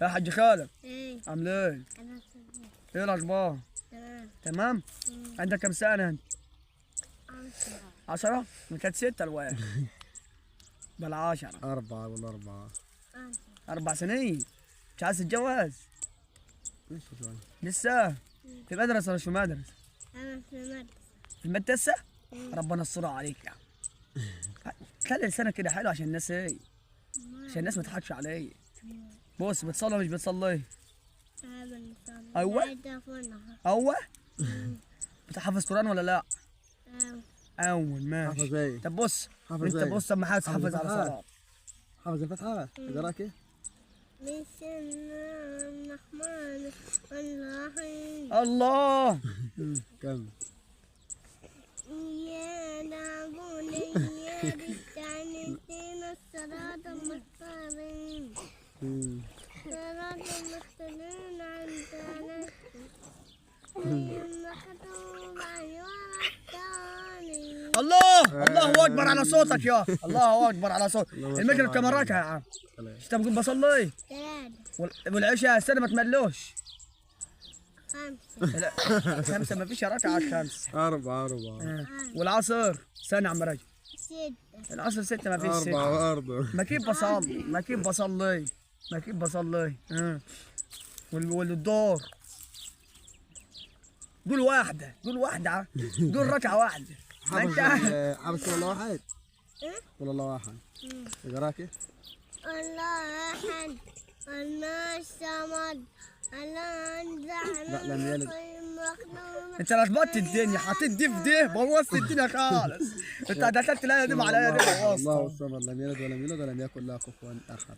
يا حاج خالد ايه عامل ايه؟ انا تمام. ايه الاخبار؟ تمام؟ عندك كم سنة انت؟ 10؟ من كانت 6 الواد بل 10 4 ولا 4 4 سنين مش عايز تتجوز؟ لسه شوي. لسه؟ في مدرسة ولا مش في مدرسة؟ انا في المدرسة. في المدرسة؟ ربنا يسترها عليك يا عم. خلي لسانك كده حلو عشان الناس ايه؟ عشان الناس ما تضحكش عليا. بص بتصلي ولا مش بتصلي؟ أيوة. أيوة؟ بتحفظ قرآن ولا لا؟ أول ماشي. حافظ ايه؟ طب بص حافظ انت ايه؟ بص اما حاسس حافظ على الفتحات. صلاة. حافظ الفتحة؟ اقرا كيف؟ بسم الله الرحمن الرحيم. الله كم؟ يا نعبد إياك نستعين اهدنا الصراط المستقيم صراط المستقيم أنعمت عليهم غير المغضوب عليهم ولا الضالين. الله اكبر على صوتك يا الله اكبر على صوتك. المغرب كم ركعة يا عم؟ انت بتقول بصلي؟ 3 والعشاء السنة ما تملوش؟ 5 لا 5 ما فيش ركعة 5. 4 والعصر سنة عم رجل 6 العصر 6 ما فيش 6. 4 برضه. ما كيف بصلي ما كيف بصلي والدور قول واحدة قول ركعة واحدة. ما حافظ انت حافظ كل الله واحد؟ كل الله واحد. اقرا كيف؟ الله أحد الله الصمد الله لا، لم يلد. انت لخبطت الدنيا حطيت دي في دي بوظت الدنيا خالص. انت دخلت الايه دي مع الايه دي بوظت. الله الصمد لم يلد ولم يولد ولم يكن له كفوا احد.